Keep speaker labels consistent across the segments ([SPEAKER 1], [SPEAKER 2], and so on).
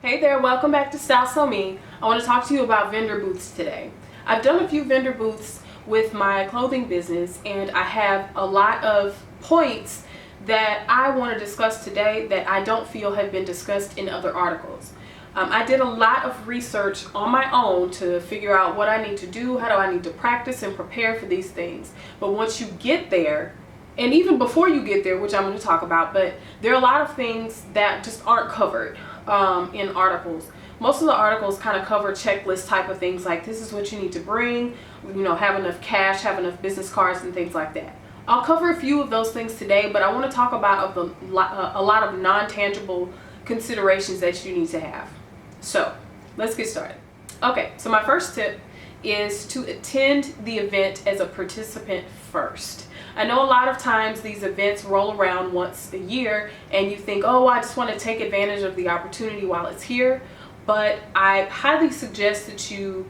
[SPEAKER 1] Hey there, welcome back to Style So Me. I want to talk to you about vendor booths today. I've done a few vendor booths with my clothing business and I have a lot of points that I want to discuss today that I don't feel have been discussed in other articles. I did a lot of research on my own to figure out what I need to do, how do I need to practice and prepare for these things. But once you get there, and even before you get there, which I'm going to talk about, but there are a lot of things that just aren't covered in articles. Most of the articles kind of cover checklist type of things like this is what you need to bring, have enough cash, have enough business cards and things like that. I'll cover a few of those things today, but I want to talk about a lot of non-tangible considerations that you need to have. So let's get started. Okay, so my first tip is to attend the event as a participant first. I know a lot of times these events roll around once a year and you think, oh, I just want to take advantage of the opportunity while it's here. But I highly suggest that you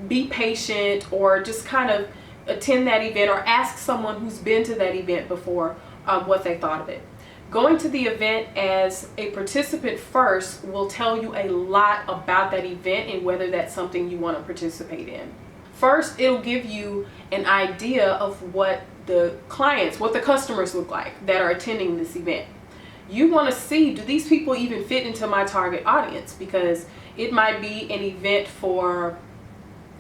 [SPEAKER 1] be patient or just kind of attend that event or ask someone who's been to that event before what they thought of it. Going to the event as a participant first will tell you a lot about that event and whether that's something you want to participate in. First, it'll give you an idea of what the clients, what the customers look like that are attending this event. You want to see, do these people even fit into my target audience? Because it might be an event for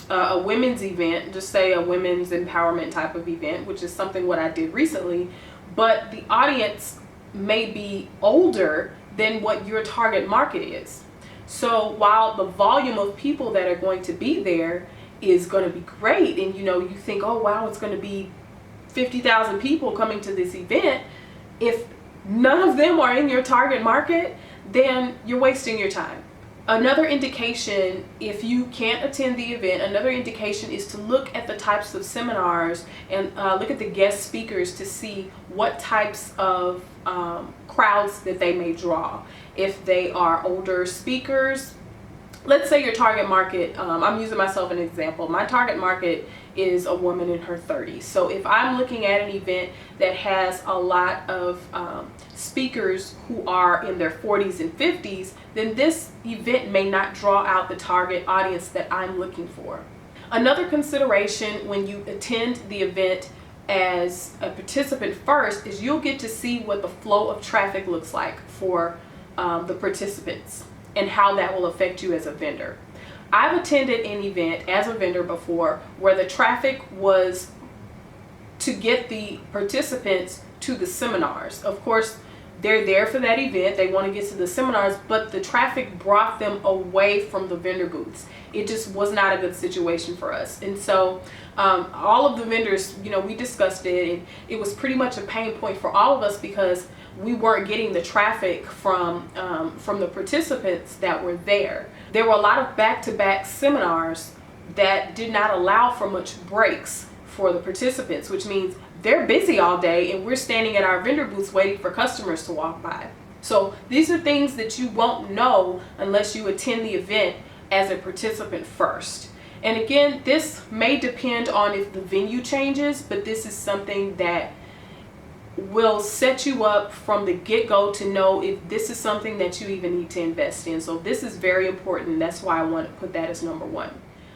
[SPEAKER 1] a women's event, just say a women's empowerment type of event, which is something what I did recently, but the audience may be older than what your target market is. So while the volume of people that are going to be there is going to be great, and you think, oh wow, it's going to be 50,000 people coming to this event, if none of them are in your target market, then you're wasting your time. Another indication, if you can't attend the event, another indication is to look at the types of seminars and look at the guest speakers to see what types of crowds that they may draw. If they are older speakers, let's say your target market, I'm using myself as an example. My target market is a woman in her 30s. So if I'm looking at an event that has a lot of speakers who are in their 40s and 50s, then this event may not draw out the target audience that I'm looking for. Another consideration when you attend the event as a participant first is you'll get to see what the flow of traffic looks like for the participants and how that will affect you as a vendor. I've attended an event as a vendor before where the traffic was to get the participants to the seminars. Of course, they're there for that event, they want to get to the seminars, but the traffic brought them away from the vendor booths. It just was not a good situation for us. And so all of the vendors, we discussed it, and it was pretty much a pain point for all of us because we weren't getting the traffic from the participants that were there. There were a lot of back-to-back seminars that did not allow for much breaks for the participants, which means they're busy all day and we're standing at our vendor booths waiting for customers to walk by. So these are things that you won't know unless you attend the event as a participant first. And again, this may depend on if the venue changes, but this is something that will set you up from the get-go to know if this is something that you even need to invest in. So this is very important. That's why I want to put that as number one.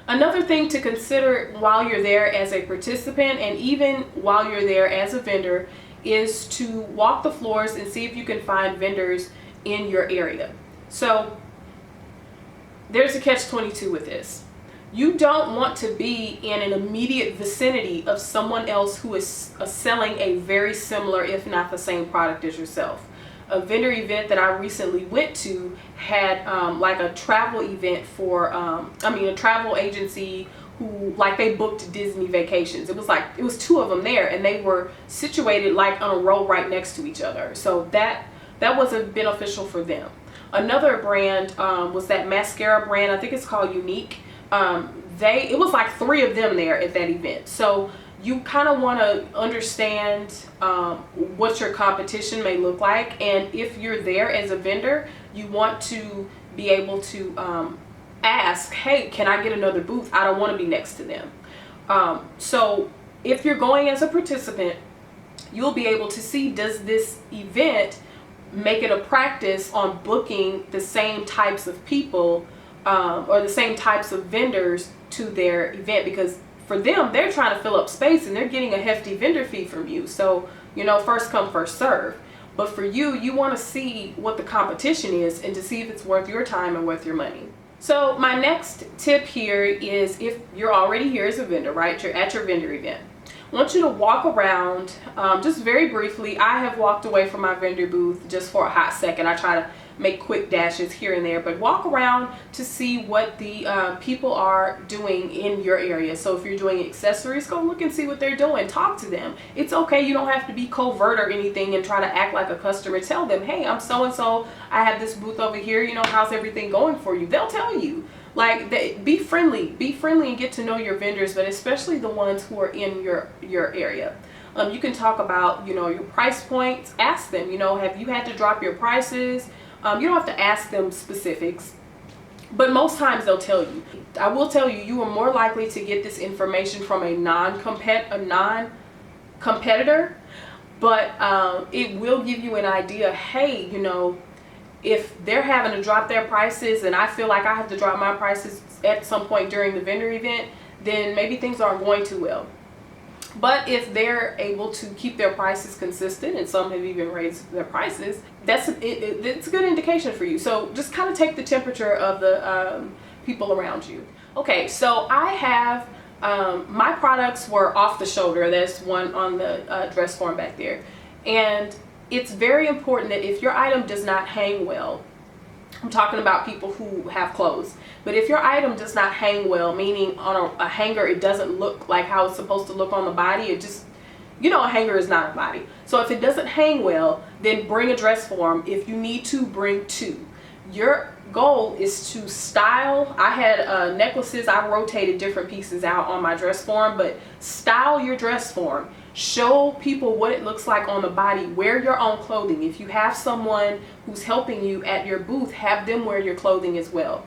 [SPEAKER 1] Another thing to consider while you're there as a participant and even while you're there as a vendor is to walk the floors and see if you can find vendors in your area. So there's a catch-22 with this. You don't want to be in an immediate vicinity of someone else who is selling a very similar, if not the same product as yourself. A vendor event that I recently went to had like a travel event for, a travel agency who, like, they booked Disney vacations. It was two of them there and they were situated like on a row right next to each other. So that wasn't beneficial for them. Another brand was that mascara brand, I think it's called Unique. It was like three of them there at that event. So you kind of want to understand what your competition may look like, and if you're there as a vendor, you want to be able to ask, hey, can I get another booth? I don't want to be next to them. So if you're going as a participant, you'll be able to see, does this event make it a practice on booking the same types of people or the same types of vendors to their event, because for them, they're trying to fill up space and they're getting a hefty vendor fee from you. So, first come, first serve. But for you, you want to see what the competition is and to see if it's worth your time and worth your money. So my next tip here is, if you're already here as a vendor, right? You're at your vendor event. I want you to walk around just very briefly. I have walked away from my vendor booth just for a hot second. I try to make quick dashes here and there, but walk around to see what the people are doing in your area. So if you're doing accessories, go look and see what they're doing. Talk to them. It's okay. You don't have to be covert or anything and try to act like a customer. Tell them, hey, I'm so-and-so. I have this booth over here. How's everything going for you? They'll tell you. Be friendly and get to know your vendors, but especially the ones who are in your area. You can talk about, your price points. Ask them, have you had to drop your prices? You don't have to ask them specifics, but most times they'll tell you. I will tell you, you are more likely to get this information from a non-competitor, but it will give you an idea. Hey, if they're having to drop their prices and I feel like I have to drop my prices at some point during the vendor event, then maybe things aren't going too well. But if they're able to keep their prices consistent, and some have even raised their prices, it's a good indication for you. So just kind of take the temperature of the people around you. Okay, so I have my products were off the shoulder. There's one on the dress form back there, and it's very important that if your item does not hang well, I'm talking about people who have clothes, but if your item does not hang well, meaning on a hanger it doesn't look like how it's supposed to look on the body, it just, a hanger is not a body. So if it doesn't hang well, then bring a dress form. If you need to, bring two. Your goal is to style. I had necklaces. I rotated different pieces out on my dress form, but style your dress form. Show people what it looks like on the body. Wear your own clothing. If you have someone who's helping you at your booth, have them wear your clothing as well.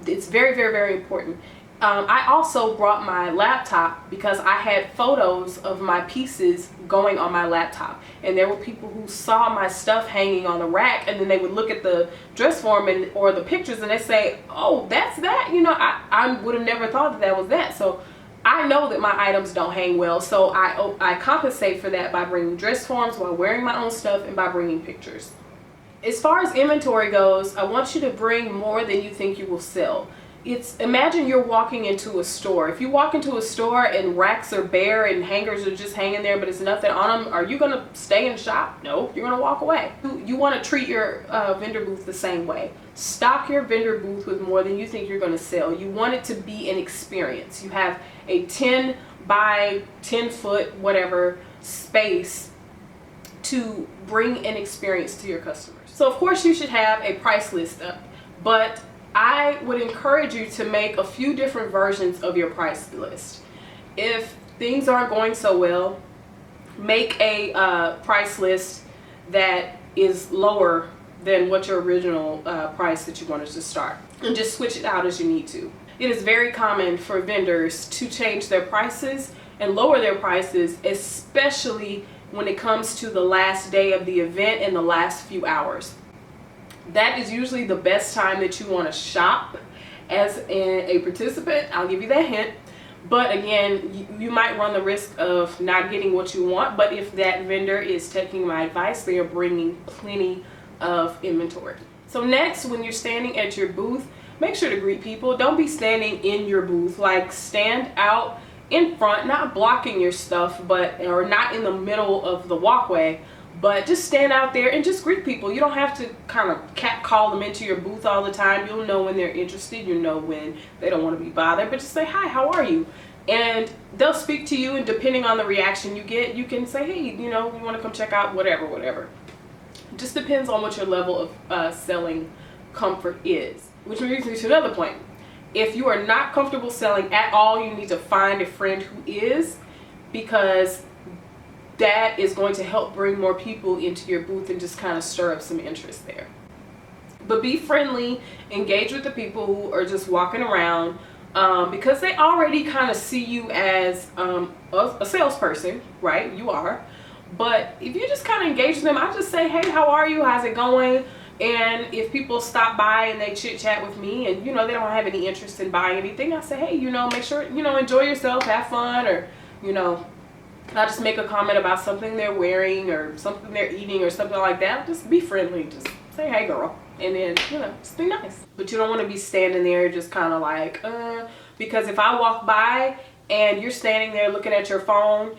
[SPEAKER 1] It's very, very, very important. I also brought my laptop because I had photos of my pieces going on my laptop, and there were people who saw my stuff hanging on the rack, and then they would look at the dress form or the pictures and they say, oh, that's that. I would have never thought that was that. So I know that my items don't hang well, so I compensate for that by bringing dress forms while wearing my own stuff and by bringing pictures. As far as inventory goes, I want you to bring more than you think you will sell. Imagine you're walking into a store. If you walk into a store and racks are bare and hangers are just hanging there but it's nothing on them, are you going to stay and shop? No, you're going to walk away. You want to treat your vendor booth the same way. Stock your vendor booth with more than you think you're going to sell. You want it to be an experience. You have a 10 by 10 foot whatever space to bring an experience to your customers. So of course you should have a price list up, but I would encourage you to make a few different versions of your price list. If things aren't going so well, make a price list that is lower than what your original price that you wanted to start, and just switch it out as you need to. It is very common for vendors to change their prices and lower their prices, especially when it comes to the last day of the event and the last few hours. That is usually the best time that you want to shop as a participant. I'll give you that hint. But again, you might run the risk of not getting what you want. But if that vendor is taking my advice, they are bringing plenty of inventory. So next, when you're standing at your booth, make sure to greet people. Don't be standing in your booth. Like, stand out in front, not blocking your stuff, or not in the middle of the walkway, but just stand out there and just greet people. You don't have to kind of catcall them into your booth all the time. You'll know when they're interested. You know when they don't want to be bothered. But just say, hi, how are you? And they'll speak to you, and depending on the reaction you get, you can say, hey, you want to come check out whatever. It just depends on what your level of selling comfort is. Which brings me to another point. If you are not comfortable selling at all, you need to find a friend who is, because that is going to help bring more people into your booth and just kind of stir up some interest there. But be friendly, engage with the people who are just walking around, because they already kind of see you as a salesperson, right? You are. But if you just kind of engage with them, I just say, hey, how are you? How's it going? And if people stop by and they chit chat with me and, you know, they don't have any interest in buying anything, I say, hey, you know, make sure, you know, enjoy yourself, have fun, or, you know, I'll just make a comment about something they're wearing or something they're eating or something like that. Just be friendly. Just say, hey, girl. And then, you know, just be nice. But you don't want to be standing there just kind of like, because if I walk by and you're standing there looking at your phone,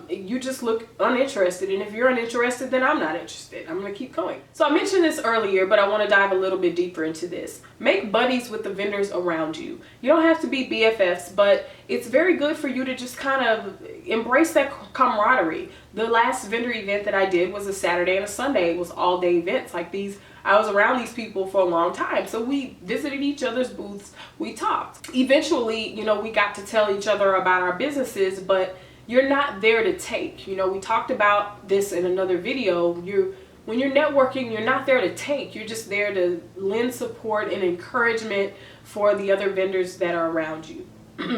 [SPEAKER 1] you just look uninterested, and if you're uninterested, then I'm not interested. I'm gonna keep going. So I mentioned this earlier, but I want to dive a little bit deeper into this. Make buddies with the vendors around you. You don't have to be BFFs, but it's very good for you to just kind of embrace that camaraderie. The last vendor event that I did was a Saturday and a Sunday. It was all day events like these. I was around these people for a long time, so we visited each other's booths, we talked. Eventually, you know, we got to tell each other about our businesses, but you're not there to take. You know, we talked about this in another video. When you're networking, you're not there to take. You're just there to lend support and encouragement for the other vendors that are around you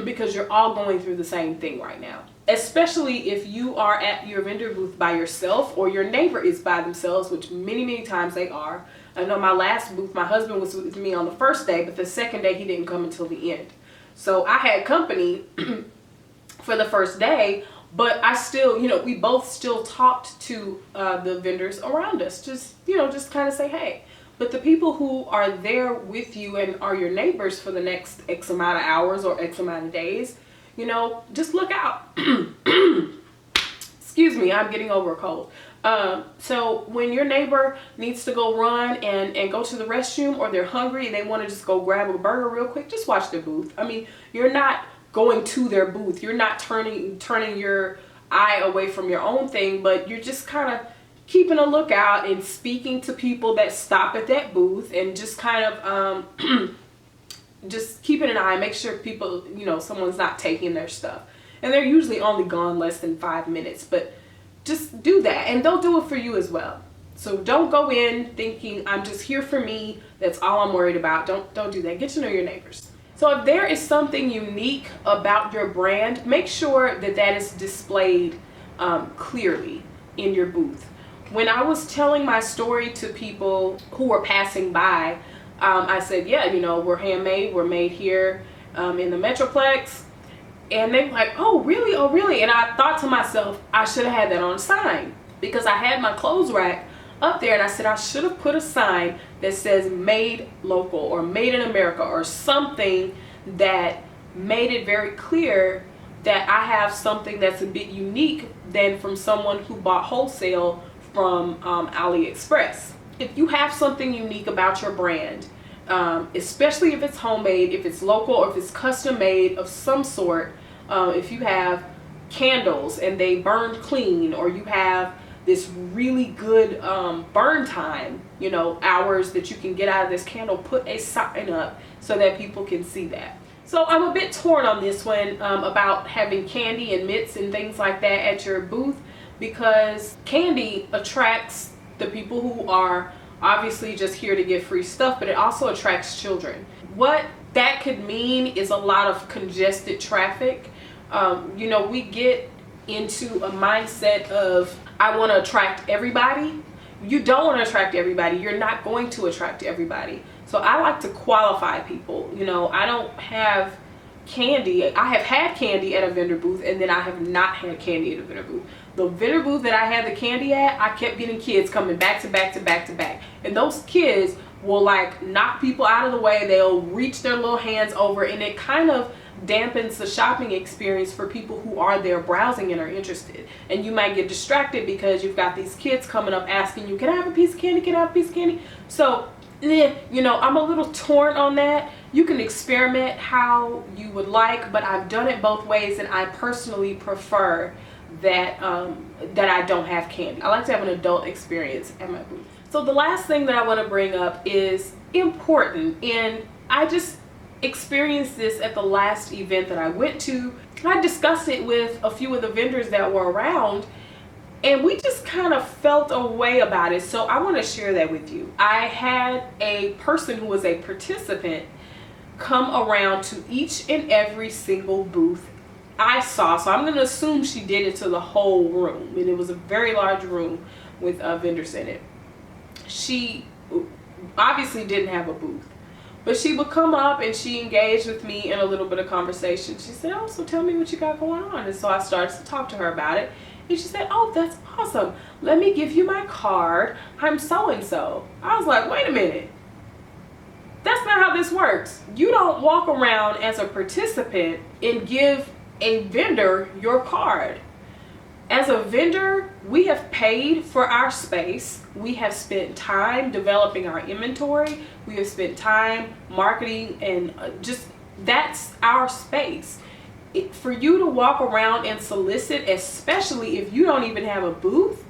[SPEAKER 1] because you're all going through the same thing right now. Especially if you are at your vendor booth by yourself or your neighbor is by themselves, which many times they are. I know my last booth, my husband was with me on the first day, but the second day he didn't come until the end. So I had company for the first day, but I still, you know, we both still talked to the vendors around us, just, you know, just kind of say, hey. But the people who are there with you and are your neighbors for the next X amount of hours or X amount of days, you know, just look out. Excuse me, I'm getting over a cold. So when your neighbor needs to go run and go to the restroom, or they're hungry and they want to just go grab a burger real quick, just watch their booth. I mean, you're not going to their booth. You're not turning your eye away from your own thing, but you're just kind of keeping a lookout and speaking to people that stop at that booth, and just kind of just keeping an eye, make sure people, you know, someone's not taking their stuff. And they're usually only gone less than 5 minutes, but just do that, and they'll do it for you as well. So don't go in thinking I'm just here for me, that's all I'm worried about. Don't do that. Get to know your neighbors. So if there is something unique about your brand, make sure that that is displayed clearly in your booth. When I was telling my story to people who were passing by, I said, yeah, you know, we're handmade, we're made here in the Metroplex. And they were like, oh, really? Oh, really? And I thought to myself, I should have had that on a sign, because I had my clothes rack up there, and I said I should have put a sign that says made local or made in America, or something that made it very clear that I have something that's a bit unique than from someone who bought wholesale from AliExpress. If you have something unique about your brand, especially if it's homemade, if it's local, or if it's custom made of some sort, if you have candles and they burn clean, or you have this really good burn time, you know, hours that you can get out of this candle, put a sign up so that people can see that. So I'm a bit torn on this one about having candy and mitts and things like that at your booth, because candy attracts the people who are obviously just here to get free stuff, but it also attracts children. What that could mean is a lot of congested traffic. You know, we get into a mindset of, I want to attract everybody. You don't want to attract everybody. You're not going to attract everybody. So I like to qualify people. You know, I don't have candy. I have had candy at a vendor booth, and then I have not had candy at a vendor booth. The vendor booth that I had the candy at, I kept getting kids coming back to back to back to back. And those kids will like knock people out of the way. They'll reach their little hands over, and it kind of dampens the shopping experience for people who are there browsing and are interested. And you might get distracted because you've got these kids coming up asking you, can I have a piece of candy? Can I have a piece of candy? So, you know, I'm a little torn on that. You can experiment how you would like, but I've done it both ways, and I personally prefer that that I don't have candy. I like to have an adult experience at my booth. So the last thing that I want to bring up is important, and I just experienced this at the last event that I went to. I discussed it with a few of the vendors that were around, and we just kind of felt a way about it. So I want to share that with you. I had a person who was a participant come around to each and every single booth I saw, so I'm going to assume she did it to the whole room, and it was a very large room with vendors in it. She obviously didn't have a booth, but she would come up and she engaged with me in a little bit of conversation. She said, oh, so tell me what you got going on. And so I started to talk to her about it. And she said, oh, that's awesome. Let me give you my card. I'm so-and-so. I was like, wait a minute. That's not how this works. You don't walk around as a participant and give a vendor your card. As a vendor, we have paid for our space. We have spent time developing our inventory. We have spent time marketing, and just that's our space. For you to walk around and solicit, especially if you don't even have a booth,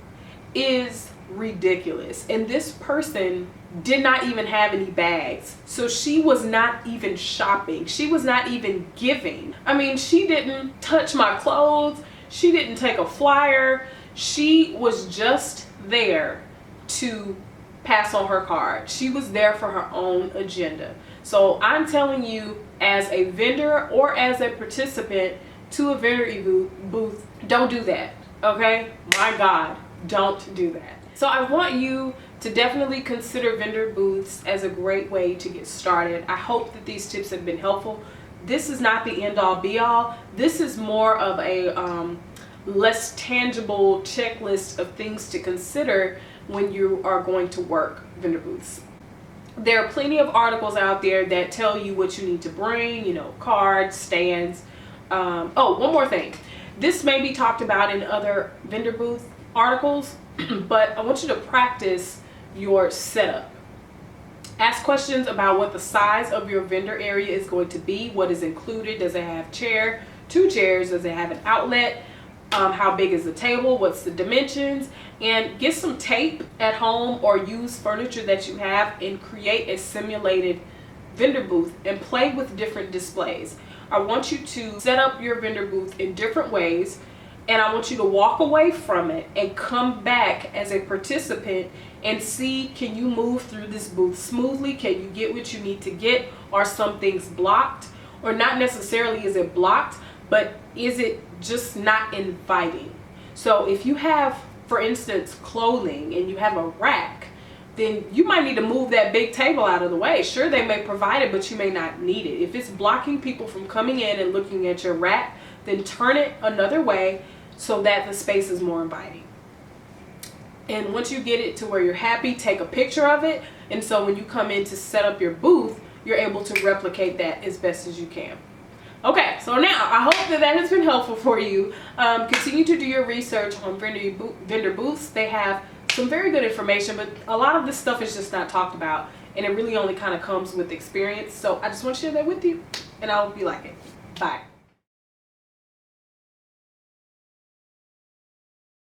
[SPEAKER 1] is ridiculous. And this person did not even have any bags, so she was not even shopping. She was not even giving. I mean, she didn't touch my clothes. She didn't take a flyer. She was just there to pass on her card. She was there for her own agenda. So I'm telling you, as a vendor or as a participant to a vendor booth, don't do that, okay? My God, don't do that. So I want you to definitely consider vendor booths as a great way to get started. I hope that these tips have been helpful. This is not the end all be all. This is more of a less tangible checklist of things to consider when you are going to work vendor booths. There are plenty of articles out there that tell you what you need to bring, you know, cards, stands. Oh, one more thing. This may be talked about in other vendor booth articles, but I want you to practice your setup. Ask questions about what the size of your vendor area is going to be, what is included, does it have two chairs, does it have an outlet, how big is the table, what's the dimensions, and get some tape at home or use furniture that you have and create a simulated vendor booth and play with different displays. I want you to set up your vendor booth in different ways, and I want you to walk away from it and come back as a participant and see, can you move through this booth smoothly? Can you get what you need to get? Are some things blocked? Or not necessarily is it blocked, but is it just not inviting? So if you have, for instance, clothing and you have a rack, then you might need to move that big table out of the way. Sure, they may provide it, but you may not need it. If it's blocking people from coming in and looking at your rack, then turn it another way so that the space is more inviting. And once you get it to where you're happy, take a picture of it. And so when you come in to set up your booth, you're able to replicate that as best as you can. Okay, so now I hope that that has been helpful for you. Continue to do your research on vendor booths. They have some very good information, but a lot of this stuff is just not talked about, and it really only kind of comes with experience. So I just want to share that with you, and I hope you like it. Bye.